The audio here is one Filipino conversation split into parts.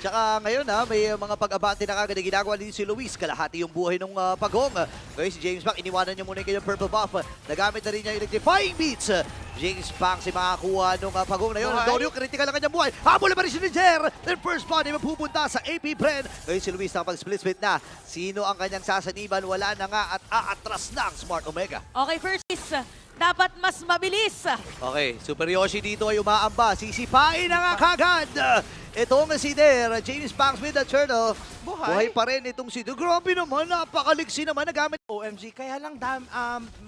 Tsaka ngayon may mga pag-abante na kagad na ginagawa din si Luis. Kalahati yung buhay ng Pagong. Ngayon si James Bang, iniwanan niya muna yung kanyang purple buff. Nagamit na rin niya yung electrifying beats. James Bang si makakuha nung Pagong na yun. Dorio, critical ang kanyang buhay. Habol na ba rin si Niger? Their first blood ay mapupunta sa AP Bren. Ngayon si Luis nakapag-split na. Sino ang kanyang sasaniban? Wala na nga at aatras na ang Smart Omega. Okay, first is dapat mas mabilis. Okay, Super Yoshi dito ay umaamba. Sisipain na nga kagad. Itong si Der, James Banks with the turtle. Buhay pa rin itong si Der. Grabe naman, napakaliksi naman nagamit. OMG, kaya lang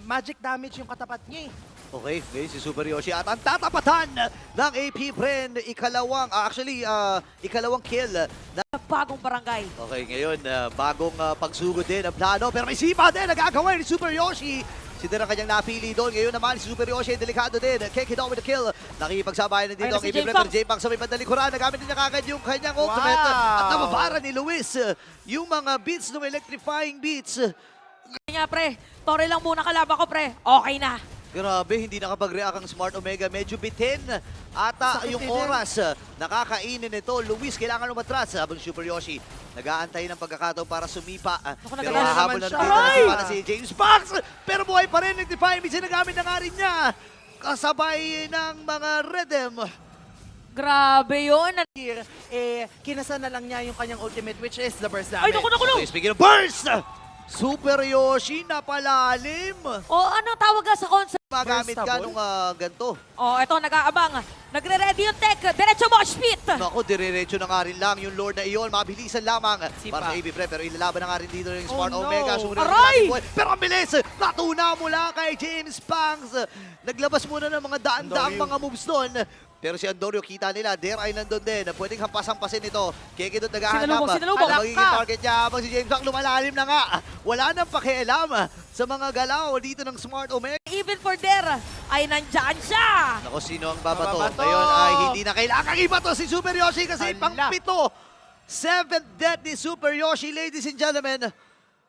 magic damage yung katapat niya eh. Okay, ngayon si Super Yoshi at ang tatapatan ng AP Bren. Ikalawang kill. Bagong barangay. Okay, ngayon, bagong pagsugod din ang plano. Pero may sipa din, nagagawa ni Super Yoshi. Si Der ang kanyang napili doon. Ngayon naman, si Super Yoshi, delikado din. Kekidon with the kill. Nakipagsabayan na dito ang si AP Bren. Pero J-Pang sa may bandalikuran. Nagamit din niya kagad yung kanyang ultimate. At nababara ni Luis yung mga beats ng electrifying beats. Nga pre, Torre lang muna kalaban ko pre. Okay na. Grabe, hindi nakapag-react ang Smart Omega. Medyo bitin ata yung oras. Nakakainin ito. Luis, kailangan umatras habang Super Yoshi nag-aantay ng pagkakataon para sumipa. Pero hahabol na natin si James Box. Pero buhay pa rin. Nag-defy. Minsan nagamit na nga rin niya. Kasabay ng mga Redem. Grabe yun. Kinasa na lang niya yung kanyang ultimate, which is the burst Ay, damage. naku! Okay, speaking of burst! Super Yoshi, napalalim. O, anong tawag nga sa concept? Magamit ka nung ganito. O, eto, nag-aabang. Nagre-ready yung tech. Diretso mosh pit. Naku, diretso na nga rin lang yung Lord na iyon. Mabilisan lamang para sa AB Pre. Pero ilalaban na nga rin dito yung Smart Omega. Aray! Pero ang bilis! Natuna mula kay James Pangs. Naglabas muna ng mga daan-daang mga moves doon. Pero si Andorio, kita nila, there ay nandun din. Pwedeng hampas-hampasin ito. Kekidot naghahanap. Sinalubong. Ang magiging target niya habang si James Bang lumalalim na nga. Wala nang pakialam sa mga galaw dito ng Smart Omega. Even for there, ay nandyan siya. Naku, sino ang babato? Mababato. Ngayon ay hindi na kailangang ibato si Super Yoshi kasi pang-pito. 7th death ni Super Yoshi, ladies and gentlemen.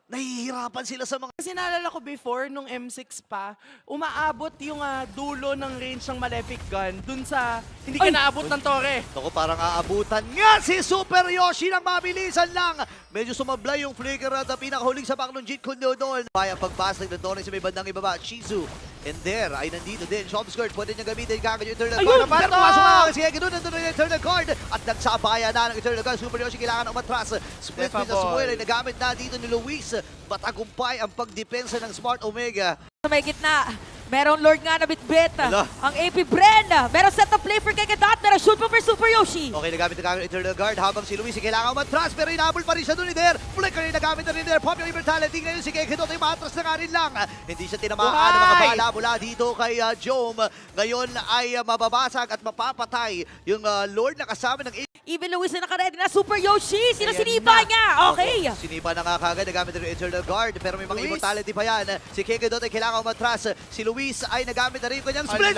Nahihirapan sila sa mga... Kasi naalala ko before, nung M6 pa, umaabot yung dulo ng range ng Malefic Gun dun sa hindi ka naabot ng torre. Naku, parang aabutan nga si Super Yoshi ng mabilisan lang. Medyo sumablay yung flicker at pinakahuling sa back ng Jeet Kundo doon. Kaya pagbasag ng torre sa may bandang ibaba, Shizu. And there ay nandito din. Shop skirt, pwede niya gamitin kagad yung Eternal Guard. Pero pumasok nga kasi Egedun, nandun na yung Eternal Guard. At nagsabayan na ng Eternal Guard. Super Yoshi kailangan umatras. Split with the Samuel ay nagamit na dito ni Luis. Matagumpay ang pagdepensa ng Smart Omega. Sa may gitna, merong Lord nga na bitbit. Ang AP Bren. Merong set of play for Kekidot. Merong shoot pa for Super Yoshi. Okay, nagamit na kagad yung Eternal Guard habang si Luis kailangan umatras. Pero inabol pa rin siya doon ni Der. Flicker rin nagamit na rin Der. Pop yung immortality. Ngayon si Kekidot ay maatras na nga rin lang. Hindi siya tinamaan ng mga bala mula dito kay Jome. Ngayon ay mababasag at mapapatay yung Lord na kasama ng Even Luis na nakaredy na Super Yoshi. Sino sinipa niya? Okay. Sinipa na nga kagad, nagamit na rin Eternal Guard, pero may mga immortality pa yan. Si Kekidot ay kailangan umatras. Si Luis ay nagamit na rin kanyang split!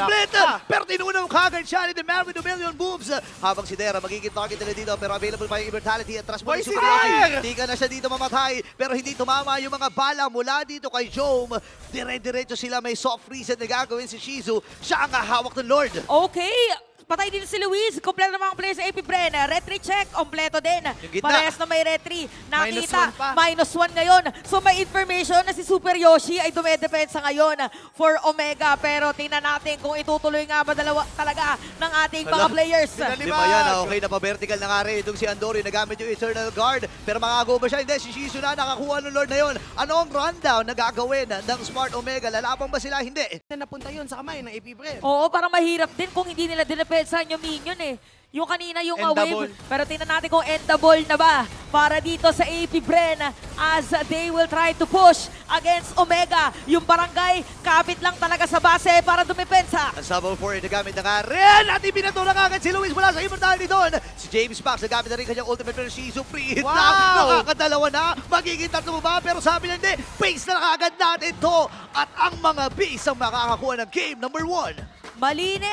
Pero tinunaw kagad siya ni The Man with a Million Boobs. Habang si Dera magiging target nila dito, pero available pa yung immortality at trust mo ni Super Yoshi. Hindi ka na siya dito mamatay, pero hindi tumama yung mga bala mula dito kay Jome. Dire-diretso sila, may soft reset na gagawin si Shizu. Siya ang hawak ng Lord. Okay. Patay din si Luis. Kompleto naman ang player sa AP Bren. Retry check. Kompleto din. Parehas na may retry. Nakita. -1 ngayon. So may information na si Super Yoshi ay dumedepensa ngayon for Omega. Pero tingnan natin kung itutuloy nga ba dalawa talaga ng ating mga players. Lima yan. Okay, napa-vertical na nga rin itong si Andori. Nagamit yung Eternal Guard. Pero makagawa ba siya? Hindi. Si Shizu na nakakuha ng Lord na yun. Ano ang rundown na gagawin ng Smart Omega? Lalabang ba sila? Hindi. Napunta yun sa kamay ng AP Bren. Oo, parang mahirap din kung hindi nila dinepensa yung minion eh. Yung kanina yung wave. Pero tingnan natin kung endable na ba para dito sa AP Bren as they will try to push against Omega. Yung barangay, kapit lang talaga sa base para dumepensa. Ang Sabo 4 nagamit na nga rin at ibinato na agad si Luis mula sa immortality doon. Si James Pax nagamit na rin kanyang ultimate pero Shizu free hit na. Nakakadalawa na. Magiging tatlo ba? Pero sabi niya hindi. Pace na agad natin to. At ang mga base ang makakakuha ng game number 1. Malinis.